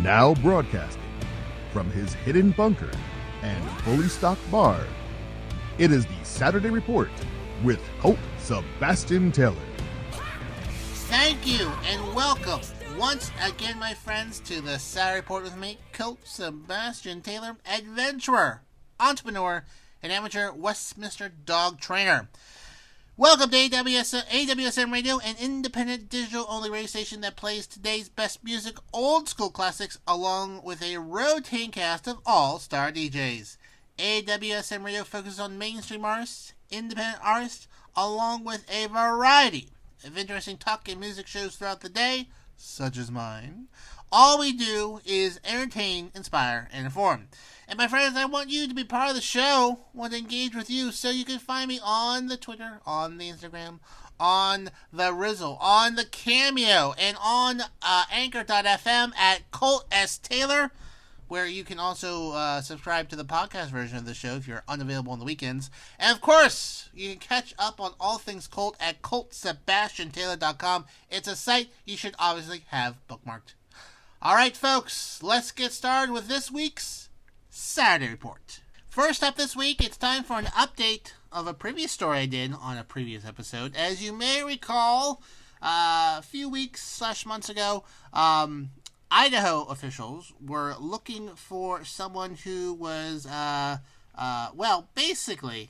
Now broadcasting from his hidden bunker and fully stocked bar, it is the Saturday Report with Colt Sebastian Taylor. Thank you and welcome once again, my friends, to the Saturday Report with me, Colt Sebastian Taylor, adventurer, entrepreneur, and amateur Westminster dog trainer. Welcome to AWSM Radio, an independent digital-only radio station that plays today's best music, old school classics, along with a rotating cast of all-star DJs. AWSM Radio focuses on mainstream artists, independent artists, along with a variety of interesting talk and music shows throughout the day, such as mine. All we do is entertain, inspire, and inform. And my friends, I want you to be part of the show. I want to engage with you, so you can find me on the Twitter, on the Instagram, on the Rizzle, on the Cameo, and on Anchor.fm at Colt S. Taylor, where you can also subscribe to the podcast version of the show if you're unavailable on the weekends. And of course, you can catch up on all things Colt at ColtSebastianTaylor.com. It's a site you should obviously have bookmarked. All right, folks, let's get started with this week's Saturday Report. First up this week, it's time for an update of a previous story I did on a previous episode. As you may recall, a few weeks/months ago, Idaho officials were looking for someone who was, basically,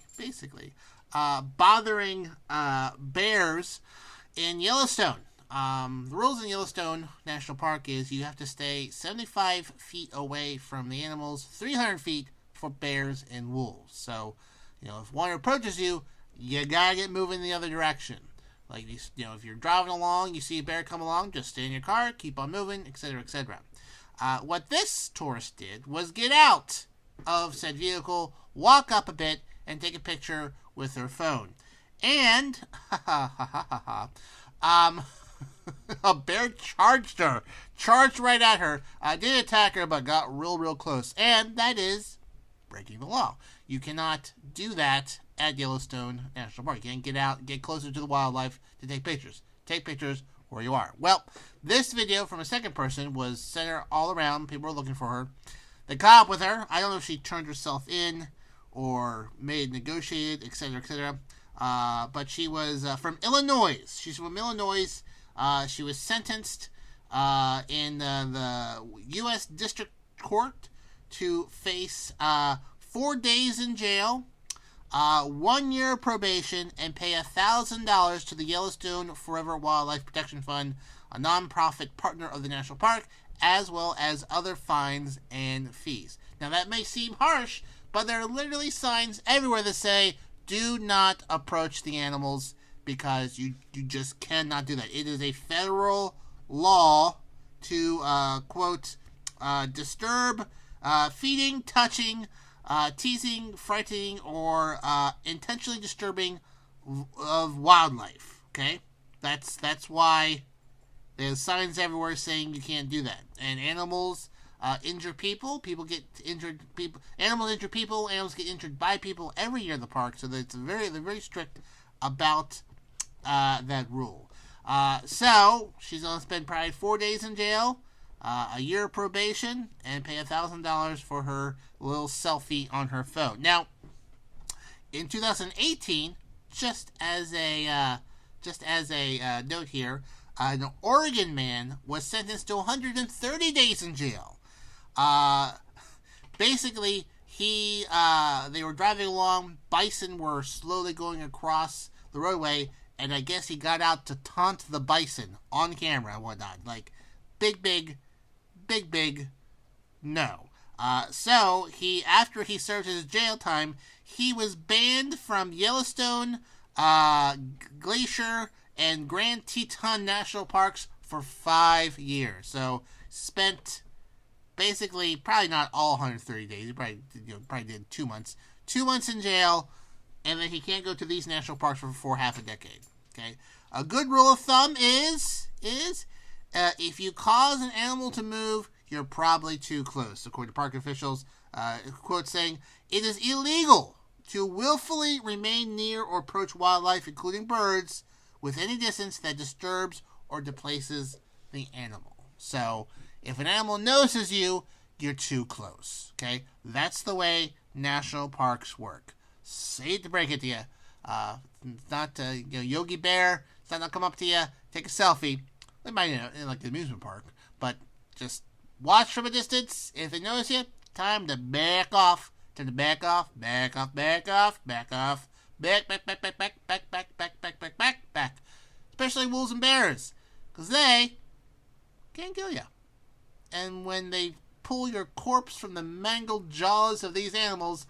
bothering bears in Yellowstone. The rules in Yellowstone National Park is you have to stay 75 feet away from the animals, 300 feet for bears and wolves. So, if one approaches you, you gotta get moving the other direction. Like, if you're driving along, you see a bear come along, just stay in your car, keep on moving, etc., etc. What this tourist did was get out of said vehicle, walk up a bit, and take a picture with her phone. And, a bear charged right at her, didn't attack her, but got real close. And that is breaking the law. You cannot do that at Yellowstone National Park. You can't get out, get closer to the wildlife to take pictures. Take pictures where you are. Well, this video from a second person was sent her all around. People were looking for her. They caught up with her. I don't know if she turned herself in or negotiated, etc., etc. But she was from Illinois. She's from Illinois. She was sentenced in the U.S. District Court to face 4 days in jail, 1 year probation, and pay $1,000 to the Yellowstone Forever Wildlife Protection Fund, a nonprofit partner of the national park, as well as other fines and fees. Now, that may seem harsh, but there are literally signs everywhere that say, do not approach the animals, because you just cannot do that. It is a federal law to, quote, disturb, feeding, touching, teasing, frightening, or intentionally disturbing of wildlife. Okay? That's why there's signs everywhere saying you can't do that. And animals injure people. People get injured. Animals injure people. Animals get injured by people every year in the park. So they're very strict about that rule. So she's going to spend probably 4 days in jail, a year of probation, and pay $1,000 for her little selfie on her phone. Now, in 2018, just as a note here, an Oregon man was sentenced to 130 days in jail. Basically, they were driving along. Bison were slowly going across the roadway, and I guess he got out to taunt the bison on camera and whatnot. Like, big no. So, after he served his jail time, he was banned from Yellowstone, Glacier, and Grand Teton National Parks for 5 years. So, spent basically probably not all 130 days. He probably did 2 months. 2 months in jail, and then he can't go to these national parks for half a decade. Okay, a good rule of thumb is if you cause an animal to move, you're probably too close. According to park officials, quote saying, "It is illegal to willfully remain near or approach wildlife, including birds, with any distance that disturbs or displaces the animal." So If an animal notices you, you're too close. Okay? That's the way national parks work. Hate to break it to you. It's not, Yogi Bear, it's not come up to you, take a selfie. They might, in like the amusement park. But just watch from a distance. If they notice you, time to back off. Time to back off. Back. Especially wolves and bears. Because they can't kill you. And when they pull your corpse from the mangled jaws of these animals,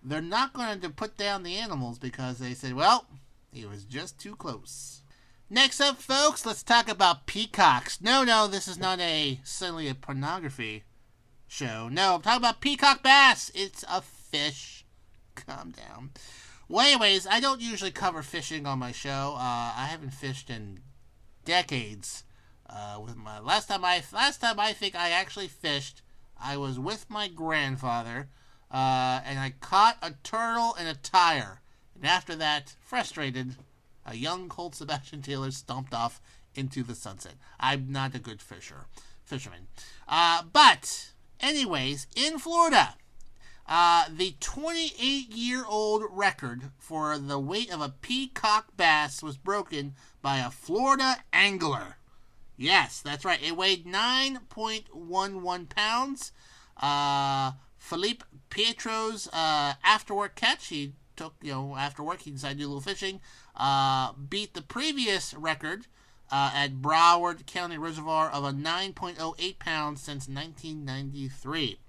they're not going to put down the animals because they said, well, he was just too close. Next up, folks, let's talk about peacocks. No, this is not suddenly a pornography show. No, I'm talking about peacock bass. It's a fish. Calm down. Well, anyways, I don't usually cover fishing on my show. I haven't fished in decades. With my last time I think I actually fished, I was with my grandfather, and I caught a turtle in a tire. And after that, frustrated, a young Colt Sebastian Taylor stomped off into the sunset. I'm not a good fisherman. But, anyways, in Florida, the 28-year-old record for the weight of a peacock bass was broken by a Florida angler. Yes, that's right. It weighed 9.11 pounds. Felipe Pietro's after-work catch, he took, after work, he decided to do a little fishing, beat the previous record at Broward County Reservoir of a 9.08 pounds since 1993.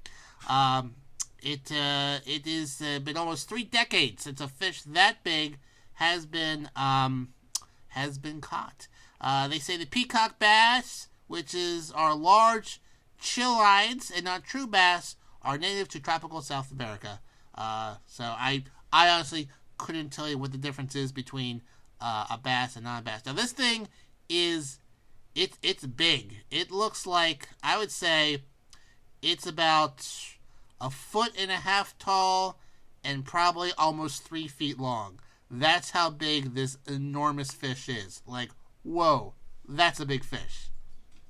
It has been almost 3 decades since a fish that big has been caught. They say the peacock bass, which are large chilides and not true bass, are native to tropical South America. So I honestly couldn't tell you what the difference is between a bass and non-bass. Now this thing it's big. It looks like, I would say, it's about 1.5 feet tall and probably almost 3 feet long. That's how big this enormous fish is. Like, whoa, that's a big fish.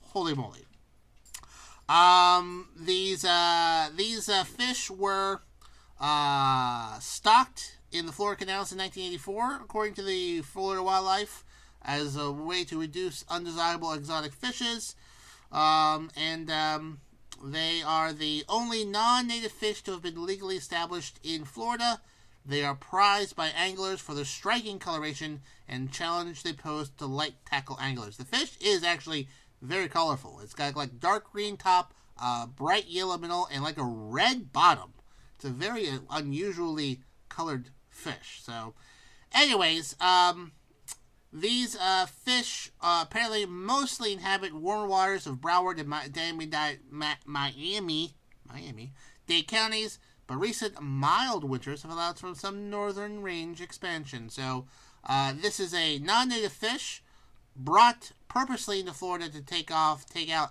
Holy moly. These fish were stocked in the Florida canals in 1984, according to the Florida Wildlife, as a way to reduce undesirable exotic fishes. They are the only non-native fish to have been legally established in Florida. They are prized by anglers for their striking coloration and challenge they pose to light tackle anglers. The fish is actually very colorful. It's got like dark green top, bright yellow middle, and like a red bottom. It's a very unusually colored fish. So, anyways, these fish apparently mostly inhabit warmer waters of Broward and Miami-Dade counties, but recent mild winters have allowed for some northern range expansion. So this is a non-native fish brought purposely into Florida to take out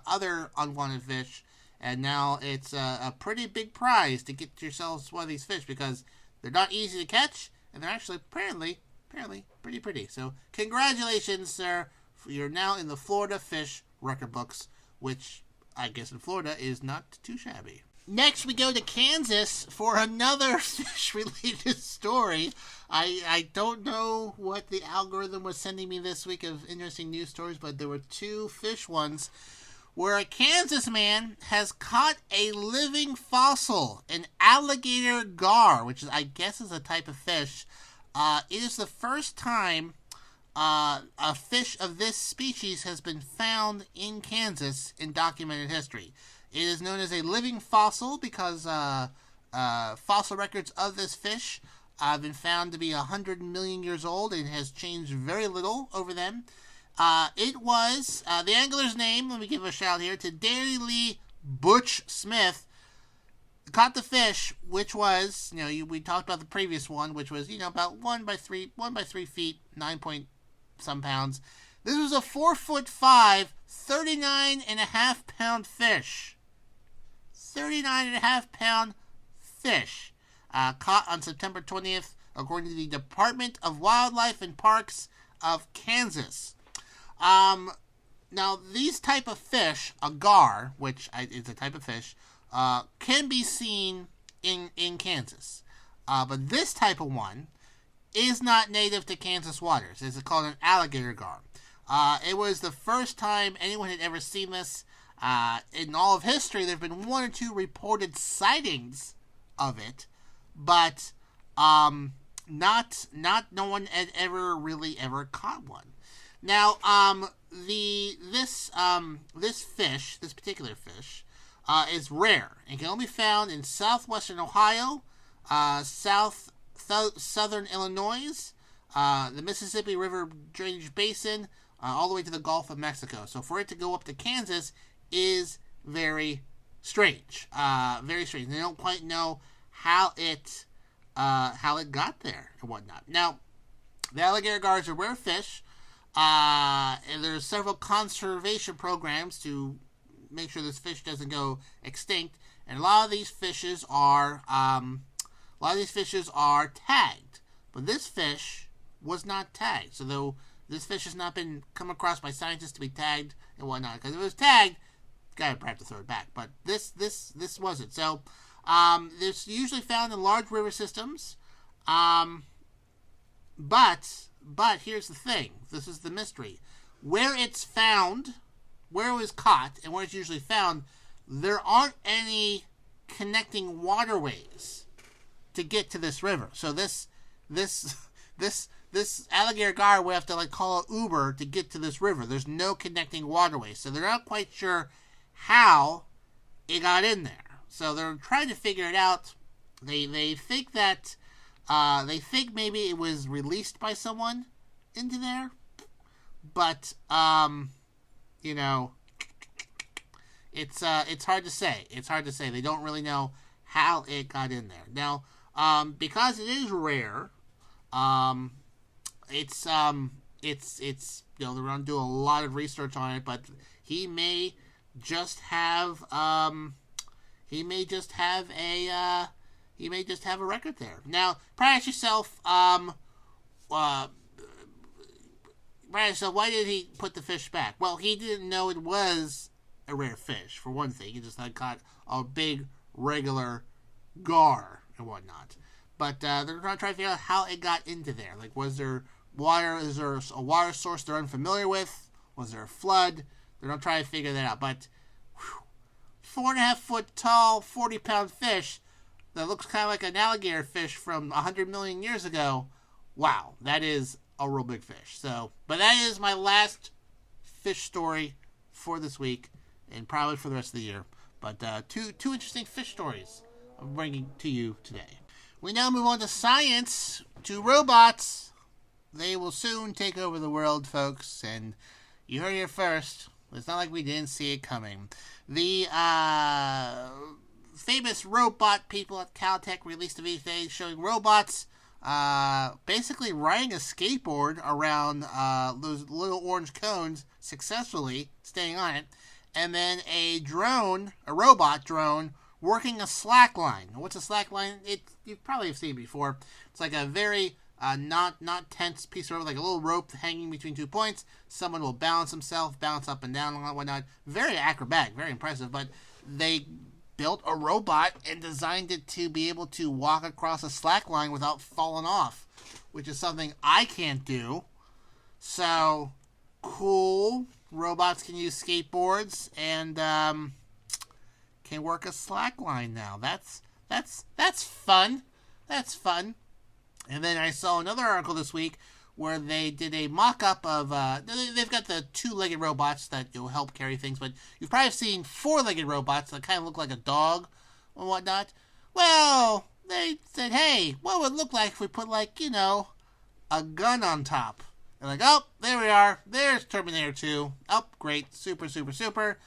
other unwanted fish, and now it's a pretty big prize to get yourselves one of these fish because they're not easy to catch, and they're actually apparently pretty pretty. So congratulations, sir. You're now in the Florida fish record books, which I guess in Florida is not too shabby. Next, we go to Kansas for another fish-related story. I don't know what the algorithm was sending me this week of interesting news stories, but there were 2 fish ones where a Kansas man has caught a living fossil, an alligator gar, which I guess is a type of fish. It is the first time a fish of this species has been found in Kansas in documented history. It is known as a living fossil because fossil records of this fish have been found to be 100 million years old and has changed very little over them. It was, the angler's name, let me give a shout here, to Danny Lee Butch Smith, caught the fish, which was, we talked about the previous one, which was, about 1 by 3 feet, 9 point some pounds. This was a 4'5", 39.5 pound fish. 39.5 pound fish. Caught on September 20th, according to the Department of Wildlife and Parks of Kansas. Now, these type of fish, a gar, which is a type of fish, can be seen in Kansas. But this type of one is not native to Kansas waters. It's called an alligator gar. It was the first time anyone had ever seen this. In all of history, there have been 1 or 2 reported sightings of it, but no one had ever caught one. Now, this particular fish, is rare and can only be found in southwestern Ohio, southern Illinois, the Mississippi River drainage basin, all the way to the Gulf of Mexico. So for it to go up to Kansas is very strange. Very strange. They don't quite know how it got there and whatnot. Now, the alligator gar is a rare fish, and there's several conservation programs to make sure this fish doesn't go extinct. And a lot of these fishes are tagged, but this fish was not tagged. So though this fish has not been come across by scientists to be tagged and whatnot, because if it was tagged, guy would have to throw it back. But this wasn't. So it's usually found in large river systems. But here's the thing. This is the mystery. Where it's found, where it was caught, and where it's usually found, there aren't any connecting waterways to get to this river. So this alligator gar will have to call an Uber to get to this river. There's no connecting waterway, so they're not quite sure how it got in there. So they're trying to figure it out. They think that maybe it was released by someone into there, but it's hard to say. It's hard to say. They don't really know how it got in there. Now, because it is rare, it's they're going to do a lot of research on it, but he may just have a record there. Now, ask yourself, why did he put the fish back? Well, he didn't know it was a rare fish, for one thing. He just caught a big, regular gar and whatnot. But they're going to try to figure out how it got into there. Was there water? Is there a water source they're unfamiliar with? Was there a flood? They're going to try to figure that out. But 4.5 foot tall, 40-pound fish that looks kind of like an alligator fish from 100 million years ago. Wow, that is a real big fish. So, but that is my last fish story for this week, and probably for the rest of the year. But two interesting fish stories I'm bringing to you today. We now move on to science, to robots. They will soon take over the world, folks, and you heard it here first. It's not like we didn't see it coming. The famous robot people at Caltech released a video today showing robots basically riding a skateboard around those little orange cones, successfully staying on it, and then a robot drone, working a slack line. What's a slack line? You probably have seen it before. It's like a very not tense piece of rope, like a little rope hanging between 2 points. Someone will balance himself, bounce up and down and whatnot. Very acrobatic, very impressive. But they built a robot and designed it to be able to walk across a slack line without falling off, which is something I can't do. So, cool. Robots can use skateboards and can work a slack line now. That's fun. That's fun. And then I saw another article this week where they did a mock-up of, they've got the 2-legged robots that will help carry things, but you've probably seen 4-legged robots that kind of look like a dog and whatnot. Well, they said, hey, what would it look like if we put, a gun on top? They're like, oh, there we are. There's Terminator 2. Oh, great. Super, super, super.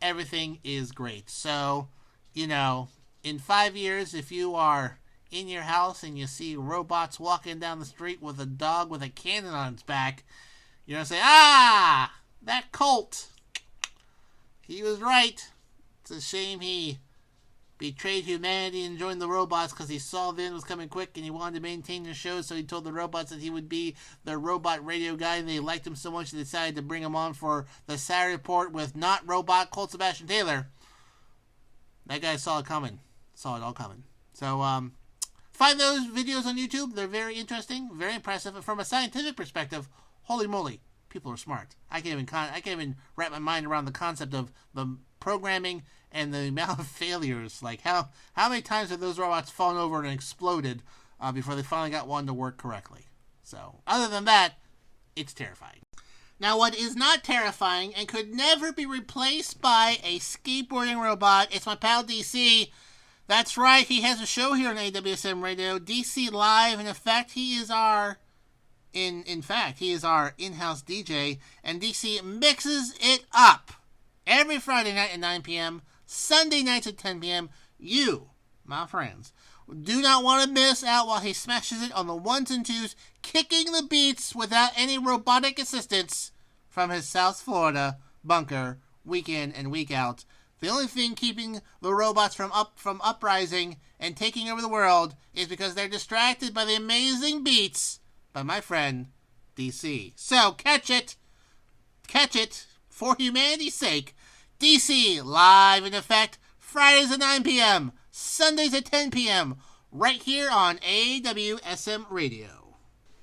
Everything is great. So, in 5 years, if you are in your house and you see robots walking down the street with a dog with a cannon on its back, you're going to say, that Colt. He was right. It's a shame he betrayed humanity and joined the robots because he saw the end was coming quick and he wanted to maintain the show, so he told the robots that he would be the robot radio guy, and they liked him so much they decided to bring him on for the Saturday Report with not robot Colt Sebastian Taylor. That guy saw it coming. Saw it all coming. So, find those videos on YouTube. They're very interesting, very impressive, and from a scientific perspective, holy moly, people are smart. I can't even wrap my mind around the concept of the programming and the amount of failures. Like, how many times have those robots fallen over and exploded before they finally got one to work correctly? So, other than that, it's terrifying. Now, what is not terrifying and could never be replaced by a skateboarding robot, it's my pal DC. That's right, he has a show here on AWSM Radio, DC Live. In effect, he is our in-house DJ, and DC mixes it up every Friday night at 9 p.m., Sunday nights at 10 p.m. You, my friends, do not want to miss out while he smashes it on the ones and twos, kicking the beats without any robotic assistance from his South Florida bunker, week in and week out. The only thing keeping the robots from uprising and taking over the world is because they're distracted by the amazing beats by my friend DC. So catch it for humanity's sake. DC live in effect, Fridays at 9 p.m., Sundays at 10 p.m., right here on AWSM Radio.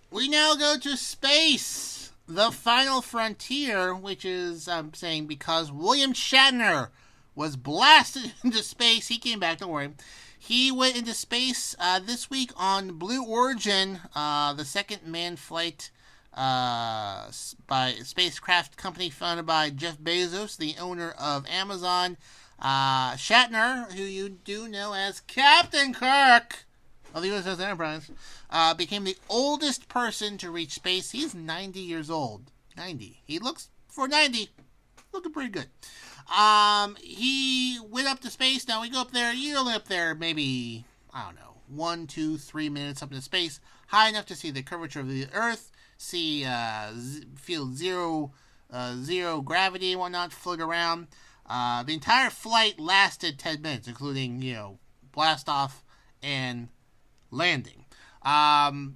We now go to space, the final frontier, which is, I'm saying, because William Shatner was blasted into space. He came back, don't worry. He went into space this week on Blue Origin, the second manned flight by a spacecraft company founded by Jeff Bezos, the owner of Amazon. Shatner, who you do know as Captain Kirk of the USS Enterprise, became the oldest person to reach space. He's 90 years old. 90. He looks, for 90, looking pretty good. He went up to space. Now, we go up there, you're only up there maybe, I don't know, 1, 2, 3 minutes up into space, high enough to see the curvature of the Earth, feel zero gravity and whatnot, float around. The entire flight lasted 10 minutes, including, blast off and landing. And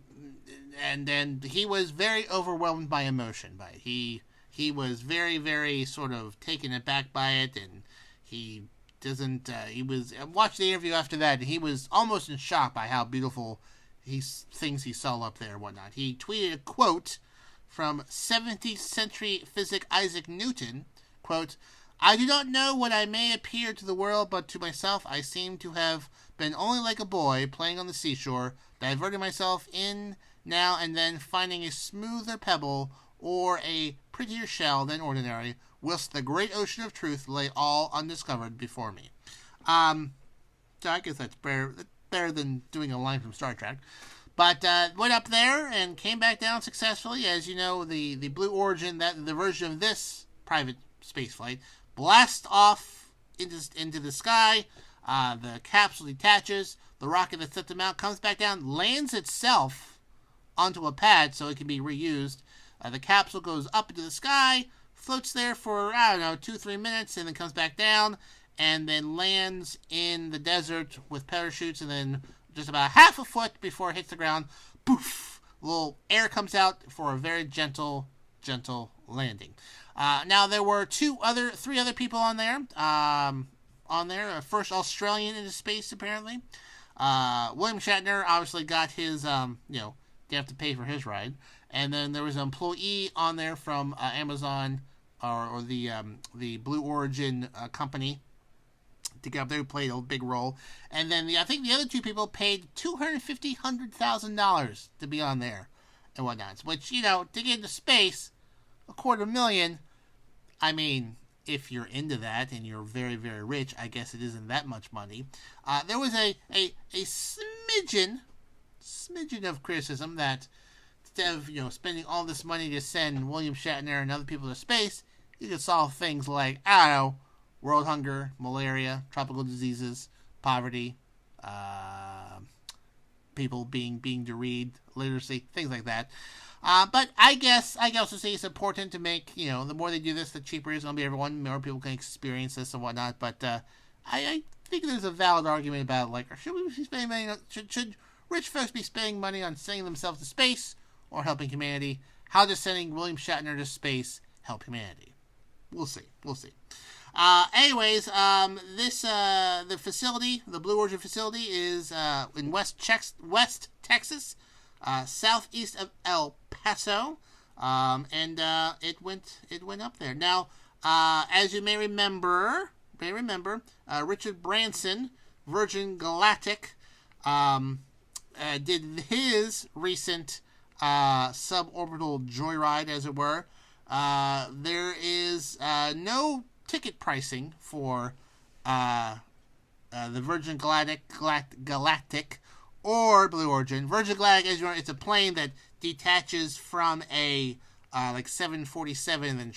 then he was very overwhelmed by emotion by it. He was very, very sort of taken aback by it, and he watched the interview after that, and he was almost in shock by how beautiful things he saw up there and whatnot. He tweeted a quote from 17th century physicist Isaac Newton, quote, "I do not know what I may appear to the world, but to myself I seem to have been only like a boy playing on the seashore, diverting myself in now and then, finding a smoother pebble or a prettier shell than ordinary, whilst the great ocean of truth lay all undiscovered before me." So I guess that's better than doing a line from Star Trek. But went up there and came back down successfully. As you know, the Blue Origin, the version of this private space flight, blasts off into the sky. The capsule detaches. The rocket that set them out comes back down, lands itself onto a pad so it can be reused. The capsule goes up into the sky, floats there for, 2-3 minutes, and then comes back down, and then lands in the desert with parachutes, and then just about half a foot before it hits the ground, poof, a little air comes out for a very gentle landing. Now, there were three other people on there. First Australian into space, apparently. William Shatner obviously got his, they have to pay for his ride. And then there was an employee on there from Amazon or the Blue Origin company to get up there, who played a big role. And then I think the other two people paid $250,000 to be on there and whatnot. Which, to get into space, $250,000. I mean, if you're into that and you're very, very rich, I guess it isn't that much money. There was a smidgen of criticism that instead of spending all this money to send William Shatner and other people to space, you could solve things like, I don't know, world hunger, malaria, tropical diseases, poverty, people being bereaved, literacy, things like that. But I guess I can also say it's important to make, the more they do this, the cheaper it's going to be everyone. More people can experience this and whatnot. But I think there's a valid argument about, like, should we be spending money on, should rich folks be spending money on sending themselves to space or helping humanity? How does sending William Shatner to space help humanity? We'll see. Anyways, the facility, the Blue Origin facility, is in West Texas, southeast of El Paso, and it went up there. Now, as you may remember, Richard Branson, Virgin Galactic, did his recent suborbital joyride, as it were. There is no ticket pricing for the Virgin Galactic or Blue Origin. Virgin Galactic, as you know, it's a plane that detaches from a like 747 and then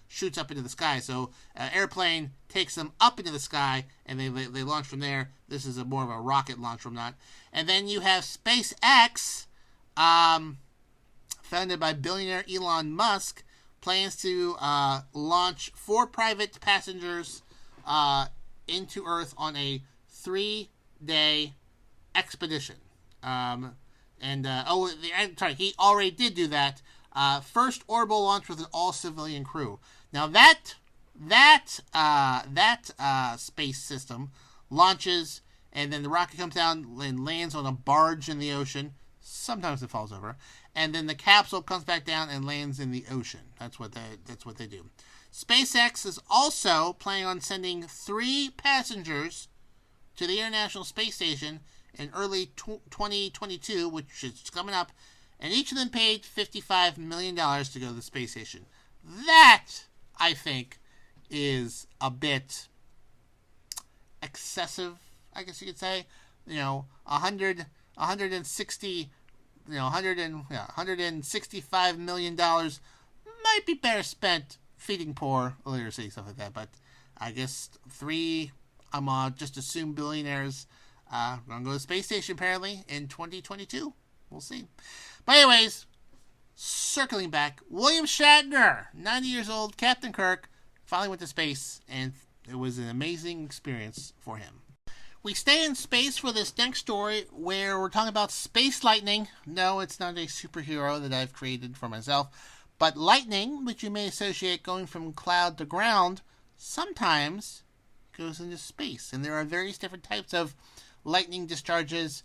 shoots up into the sky. So airplane takes them up into the sky and they launch from there. This is more of a rocket launch from that. And then you have SpaceX, founded by billionaire Elon Musk, plans to launch 4 private passengers into Earth on a 3-day expedition. He already did do that. First orbital launch with an all-civilian crew. Now that space system launches, and then the rocket comes down and lands on a barge in the ocean. Sometimes it falls over, and then the capsule comes back down and lands in the ocean. That's what they do. SpaceX is also planning on sending 3 passengers to the International Space Station in early 2022, which is coming up, and each of them paid $55 million to go to the space station. That, I think, is a bit excessive, I guess you could say. $165 million might be better spent feeding poor, literacy, stuff like that. But I guess 3, just assume billionaires, going to go to the space station apparently in 2022. We'll see. But anyways, circling back, William Shatner, 90 years old, Captain Kirk, finally went to space, and it was an amazing experience for him. We stay in space for this next story where we're talking about space lightning. No, it's not a superhero that I've created for myself, but lightning, which you may associate going from cloud to ground, sometimes goes into space. And there are various different types of lightning discharges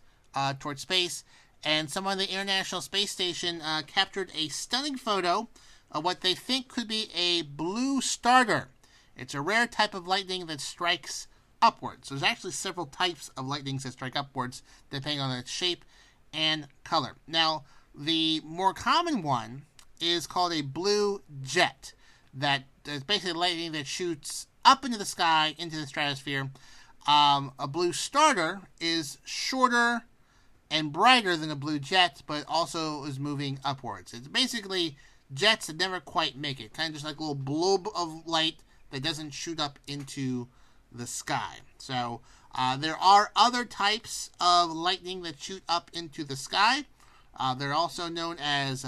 towards space. And someone on the International Space Station captured a stunning photo of what they think could be a blue starter. It's a rare type of lightning that strikes upwards. There's actually several types of lightnings that strike upwards, depending on its shape and color. Now, the more common one is called a blue jet. That is basically lightning that shoots up into the sky, into the stratosphere. A blue starter is shorter and brighter than a blue jet, but also is moving upwards. It's basically jets that never quite make it. Kind of just like a little blob of light that doesn't shoot up into the sky. So there are other types of lightning that shoot up into the sky. They're also known as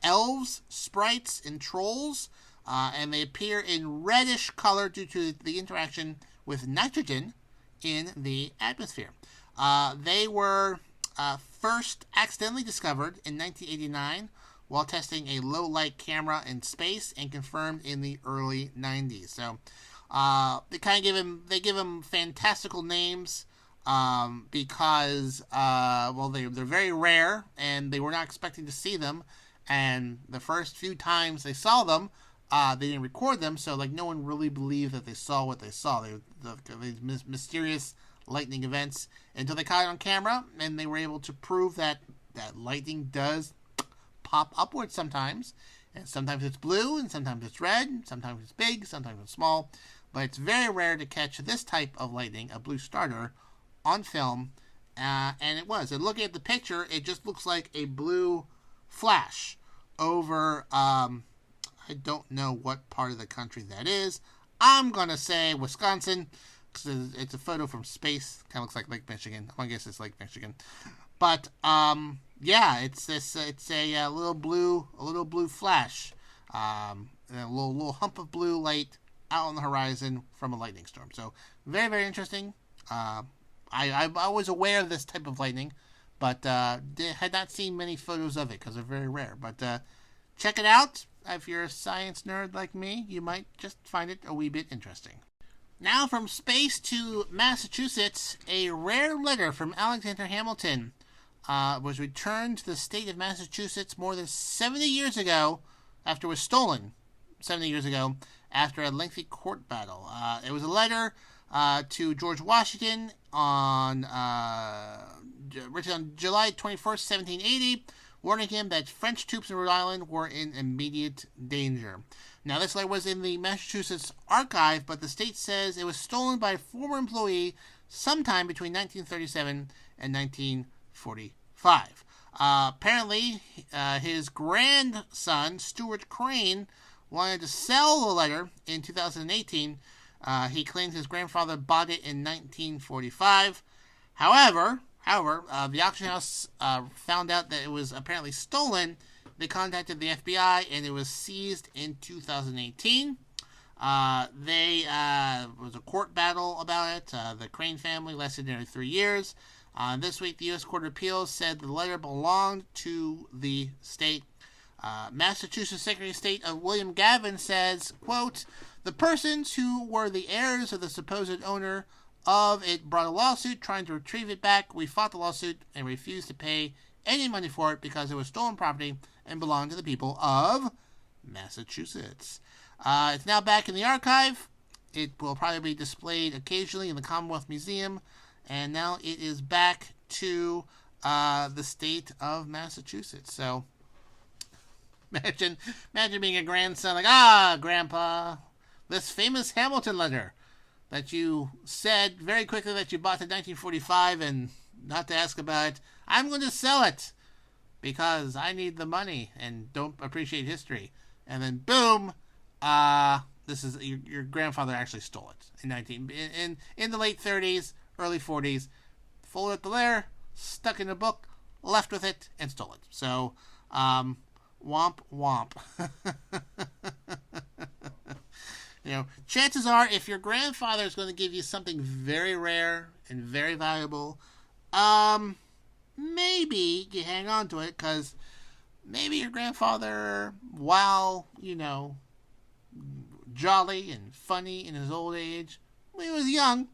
elves, sprites, and trolls, and they appear in reddish color due to the interaction with nitrogen in the atmosphere. They were first accidentally discovered in 1989 while testing a low-light camera in space and confirmed in the early 90s. So they kind of give them fantastical names because they're very rare and they were not expecting to see them, and the first few times they saw them, they didn't record them, so no one really believed that they saw what they saw. These mysterious lightning events until they caught it on camera, and they were able to prove that lightning does pop upwards sometimes, and sometimes it's blue, and sometimes it's red, sometimes it's big, sometimes it's small, but it's very rare to catch this type of lightning, a blue starter, on film, and it was. And looking at the picture, it just looks like a blue flash over, I don't know what part of the country that is. I'm going to say Wisconsin, because it's a photo from space. Kind of looks like Lake Michigan. I guess it's Lake Michigan. But, it's a little blue flash. A little hump of blue light out on the horizon from a lightning storm. So very, very interesting. I was aware of this type of lightning, but had not seen many photos of it because they're very rare. But check it out. If you're a science nerd like me, you might just find it a wee bit interesting. Now from space to Massachusetts, a rare letter from Alexander Hamilton was returned to the state of Massachusetts more than 70 years ago after it was stolen 70 years ago after a lengthy court battle. It was a letter to George Washington written on July 21st, 1780, warning him that French troops in Rhode Island were in immediate danger. Now, this letter was in the Massachusetts archive, but the state says it was stolen by a former employee sometime between 1937 and 1945. Apparently, his grandson, Stuart Crane, wanted to sell the letter in 2018. He claims his grandfather bought it in 1945. However, the auction house found out that it was apparently stolen. They contacted the FBI, and it was seized in 2018. Was a court battle about it. The Crane family lasted nearly 3 years. This week, the U.S. Court of Appeals said the letter belonged to the state. Massachusetts Secretary of State William Gavin says, quote, "The persons who were the heirs of the supposed owner of it brought a lawsuit trying to retrieve it back. We fought the lawsuit and refused to pay any money for it because it was stolen property and belonged to the people of Massachusetts." It's now back in the archive. It will probably be displayed occasionally in the Commonwealth Museum, and now it is back to the state of Massachusetts. So imagine being a grandson like, Grandpa, this famous Hamilton letter that you said very quickly that you bought in 1945, and not to ask about it, I'm going to sell it because I need the money and don't appreciate history. And then boom, this is your grandfather actually stole it in the late 30s, early 40s, folded up the letter, stuck in a book, left with it, and stole it. So, womp womp. Chances are, if your grandfather is going to give you something very rare and very valuable, maybe you hang on to it, because maybe your grandfather, while, jolly and funny in his old age, when he was young,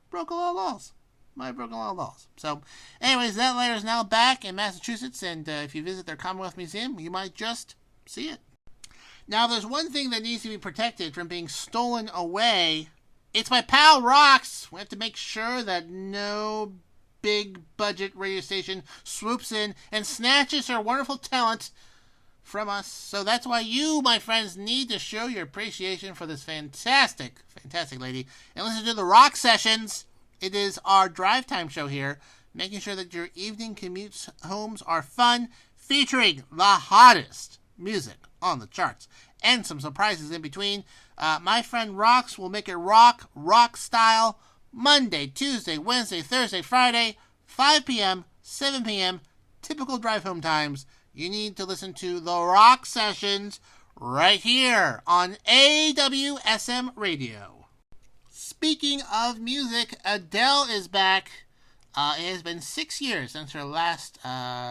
broke a lot of laws. Might have broken a lot of laws. So, anyways, that letter is now back in Massachusetts, and if you visit their Commonwealth Museum, you might just see it. Now, there's one thing that needs to be protected from being stolen away. It's my pal Rox. We have to make sure that no big budget radio station swoops in and snatches her wonderful talent from us. So that's why you, my friends, need to show your appreciation for this fantastic lady and listen to the Rock Sessions. It is our drive time show here, making sure that your evening commutes homes are fun, featuring the hottest music on the charts and some surprises in between. My friend Rox will make it rock style, Monday, Tuesday, Wednesday, Thursday, Friday, 5 p.m., 7 p.m., typical drive home times. You need to listen to the Rock Sessions right here on AWSM Radio. Speaking of music, Adele is back. It has been 6 years since her last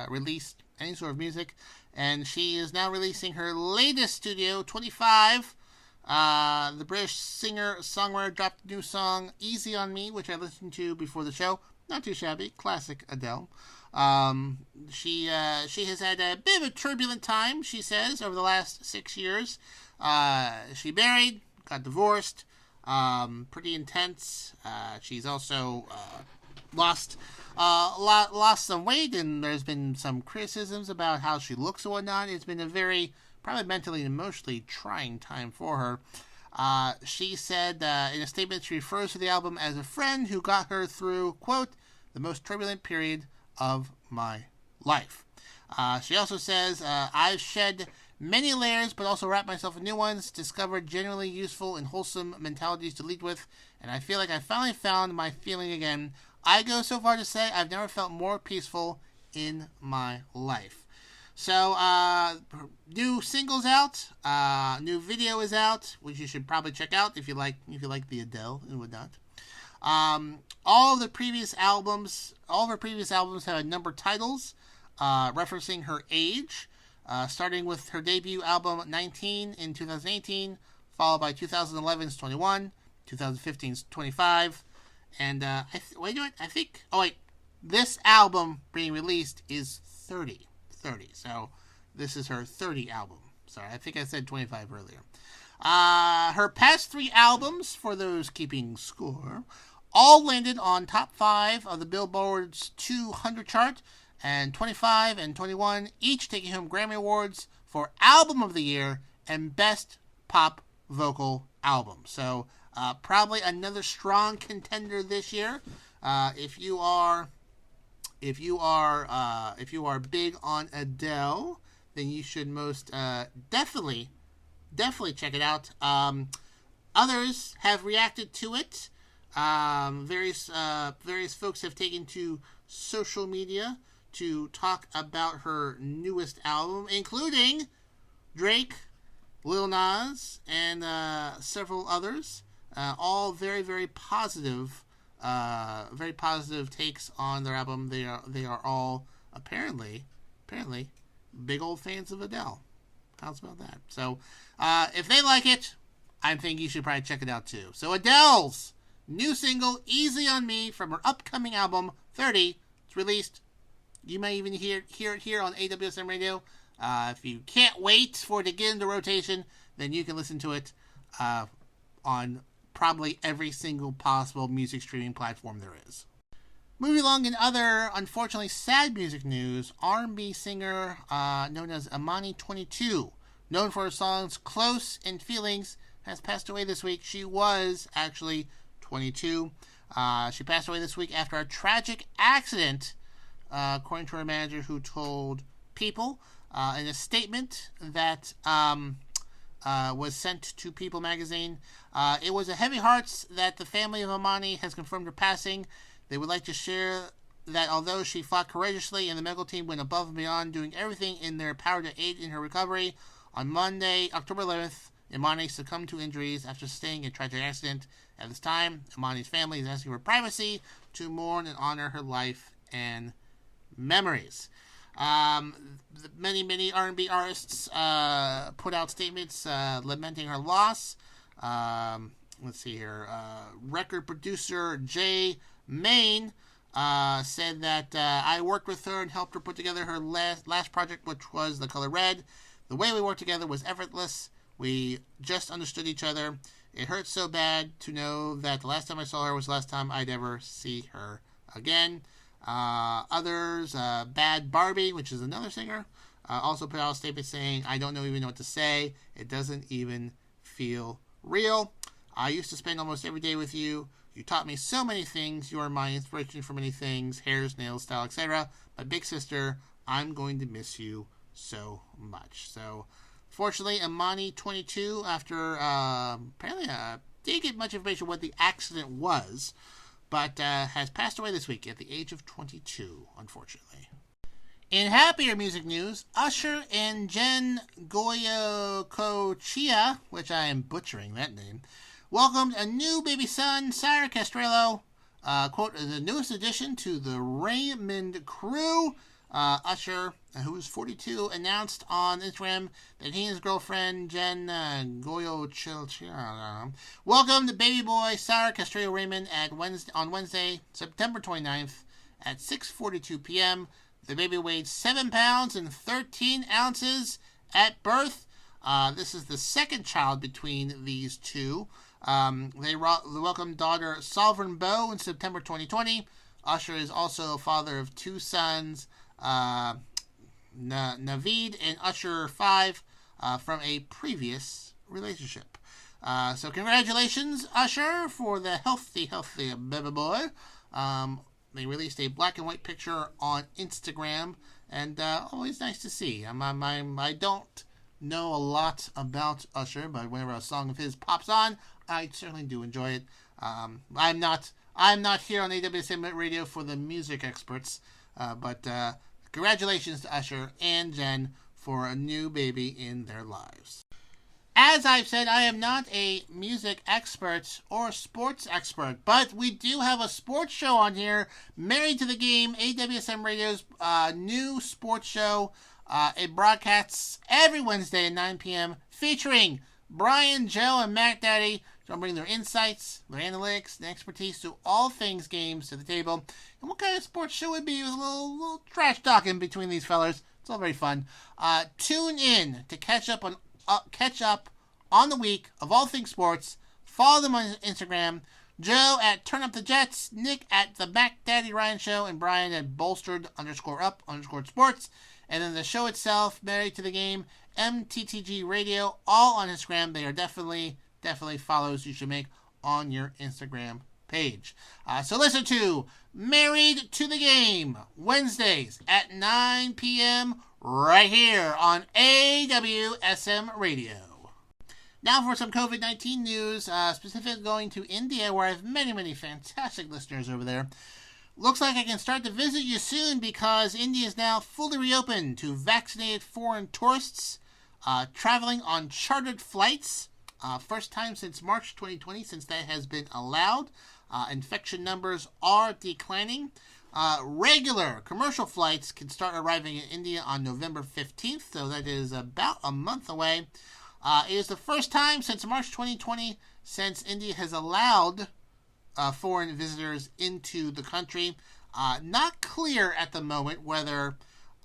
released any sort of music, and she is now releasing her latest studio, 25. The British singer-songwriter dropped a new song, Easy on Me, which I listened to before the show. Not too shabby. Classic Adele. She has had a bit of a turbulent time, she says, over the last 6 years. She married, got divorced, pretty intense. She's also lost some weight, and there's been some criticisms about how she looks and whatnot. It's been a very, probably mentally and emotionally trying time for her. She said in a statement she refers to the album as a friend who got her through, quote, the most turbulent period of my life. She also says, I've shed many layers, but also wrapped myself in new ones, discovered genuinely useful and wholesome mentalities to lead with, and I feel like I finally found my feeling again. I go so far to say I've never felt more peaceful in my life. So, new singles out, new video is out, which you should probably check out if you like the Adele and whatnot. All of her previous albums have numbered titles, referencing her age, starting with her debut album 19 in 2018, followed by 2011's 21, 2015's 25, and this album being released is 30. So this is her 30 album. Sorry, I think I said 25 earlier. Her past 3 albums, for those keeping score, all landed on top 5 of the Billboard's 200 chart, and 25 and 21 each taking home Grammy Awards for Album of the Year and Best Pop Vocal Album. So probably another strong contender this year. If you are big on Adele, then you should most definitely check it out. Others have reacted to it. Various folks have taken to social media to talk about her newest album, including Drake, Lil Nas, and several others. All very, very positive. Very positive takes on their album. They are all apparently big old fans of Adele. How's about that? So if they like it, I think you should probably check it out too. So Adele's new single, Easy on Me, from her upcoming album 30, it's released. You may even hear it here on AWSM Radio. If you can't wait for it to get into rotation, then you can listen to it on probably every single possible music streaming platform there is. Moving along in other, unfortunately, sad music news, R&B singer known as Imani22, known for her songs Close and Feelings, has passed away this week. She was actually 22. She passed away this week after a tragic accident, according to her manager, who told People in a statement that was sent to People magazine. It was a heavy heart that the family of Imani has confirmed her passing. They would like to share that although she fought courageously and the medical team went above and beyond, doing everything in their power to aid in her recovery, on Monday, October 11th, Imani succumbed to injuries after sustaining a tragic accident. At this time, Imani's family is asking for privacy to mourn and honor her life and memories. Many R&B artists put out statements lamenting her loss. Let's see here. Record producer Jay Main said that I worked with her and helped her put together her last project, which was The Color Red. The way we worked together was effortless. We just understood each other. It hurts so bad to know that the last time I saw her was the last time I'd ever see her again. Others, Bad Barbie, which is another singer, also put out a statement saying, I don't even know what to say. It doesn't even feel real. I used to spend almost every day with you. You taught me so many things. You are my inspiration for many things, hairs, nails, style, etc. My big sister, I'm going to miss you so much. So, fortunately, Imani22, after apparently didn't get much information what the accident was, but has passed away this week at the age of 22, unfortunately. In happier music news, Usher and Jen Goycochea, which I am butchering that name, welcomed a new baby son, Sarah Castrello, quote, the newest addition to the Raymond crew. Usher, who is 42, announced on Instagram that he and his girlfriend, Jen Goycochea, welcomed baby boy Sarah Castrello Raymond on Wednesday, September 29th at 6:42 p.m. The baby weighed 7 pounds and 13 ounces at birth. This is the second child between these two. They welcomed daughter Sovereign Beau in September 2020. Usher is also a father of 2 sons, Naveed and Usher 5, from a previous relationship. So congratulations, Usher, for the healthy baby boy. They released a black and white picture on Instagram, and always nice to see. I don't know a lot about Usher, but whenever a song of his pops on, I certainly do enjoy it. I'm not here on AWSM Radio for the music experts, but congratulations to Usher and Jen for a new baby in their lives. As I've said, I am not a music expert or sports expert, but we do have a sports show on here, Married to the Game, AWSM Radio's new sports show. It broadcasts every Wednesday at 9 p.m. featuring Brian, Joe, and Mac Daddy. They'll bring their insights, their analytics, and expertise to all things games to the table. And what kind of sports show would be with a little trash talking between these fellers? It's all very fun. Tune in to catch up on the week of all things sports. Follow them on Instagram. Joe at Turn Up the Jets, Nick at the Mac Daddy Ryan Show, and Brian at bolstered_up_sports. And then the show itself, Married to the Game, MTTG Radio, all on Instagram. They are definitely follows you should make on your Instagram page. So listen to Married to the Game, Wednesdays at 9 p.m. right here on AWSM Radio. Now for some COVID-19 news, specifically going to India, where I have many fantastic listeners over there. Looks like I can start to visit you soon because India is now fully reopened to vaccinated foreign tourists traveling on chartered flights. First time since March 2020 since that has been allowed. Infection numbers are declining. Regular commercial flights can start arriving in India on November 15th, so that is about a month away. It is the first time since March 2020 since India has allowed foreign visitors into the country. Not clear at the moment whether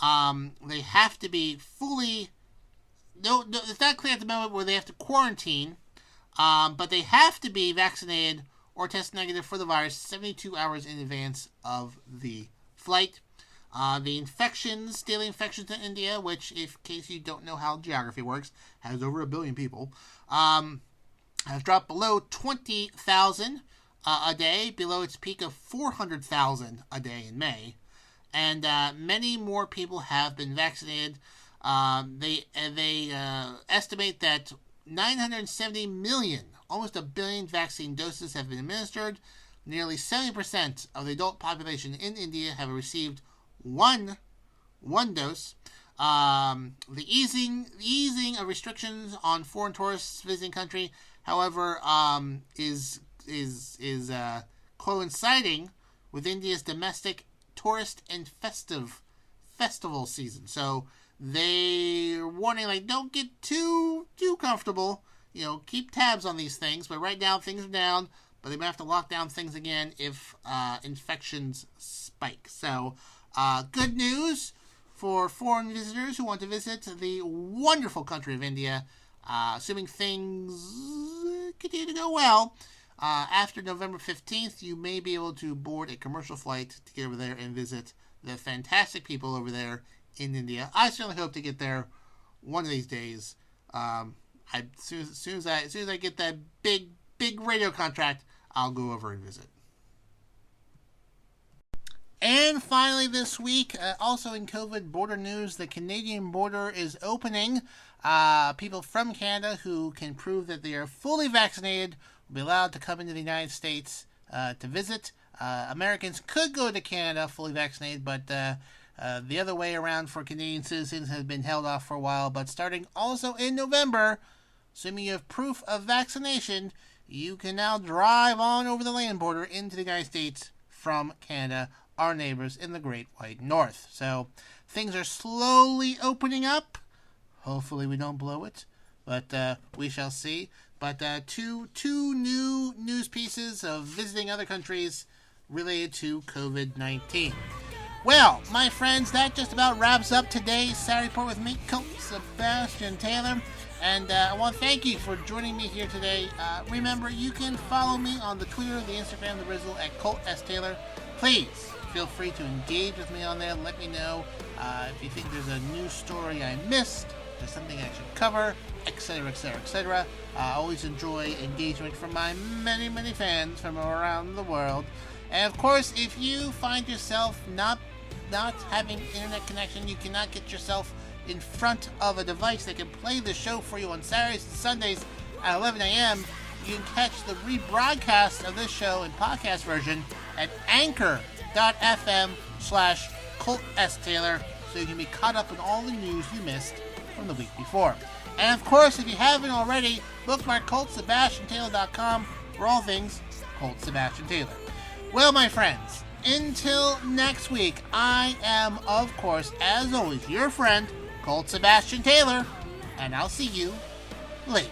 they have to be fully... No, it's not clear at the moment where they have to quarantine, but they have to be vaccinated or test negative for the virus 72 hours in advance of the flight. The daily infections in India, which, in case you don't know how geography works, has over 1 billion people, has dropped below 20,000 a day, below its peak of 400,000 a day in May. And many more people have been vaccinated. They estimate that 970 million, almost 1 billion vaccine doses have been administered. Nearly 70% of the adult population in India have received one dose. The easing of restrictions on foreign tourists visiting country, however, is coinciding with India's domestic tourist and festival season. So they're warning, like, don't get too comfortable. Keep tabs on these things. But right now things are down, but they might have to lock down things again if infections spike. So good news for foreign visitors who want to visit the wonderful country of India. Assuming things continue to go well, after November 15th, you may be able to board a commercial flight to get over there and visit the fantastic people over there in India. I certainly hope to get there one of these days. As soon as I get that big radio contract, I'll go over and visit. And finally this week, also in COVID border news, the Canadian border is opening. People from Canada who can prove that they are fully vaccinated will be allowed to come into the United States to visit. Americans could go to Canada fully vaccinated, but the other way around for Canadian citizens has been held off for a while. But starting also in November, assuming you have proof of vaccination, you can now drive on over the land border into the United States from Canada, our neighbors in the Great White North. So things are slowly opening up. Hopefully we don't blow it, but we shall see. But two new news pieces of visiting other countries related to COVID-19. Well, my friends, that just about wraps up today's Saturday Report with me, Colt Sebastian Taylor. And I want to thank you for joining me here today. Remember, you can follow me on the Twitter, the Instagram, the Rizzle at Colt S. Taylor. Please feel free to engage with me on there. Let me know if you think there's a news story I missed, there's something I should cover, etc., etc., etc. I always enjoy engagement from my many fans from around the world. And of course, if you find yourself not having internet connection, you cannot get yourself in front of a device that can play the show for you on Saturdays and Sundays at 11 a.m., you can catch the rebroadcast of this show in podcast version at anchor.fm/Colt S. Taylor. so you can be caught up on all the news you missed from the week before. And of course, if you haven't already, bookmark ColtSebastianTaylor.com for all things Colt Sebastian Taylor. Well, my friends, until next week, I am, of course, as always, your friend, Colt Sebastian Taylor, and I'll see you later.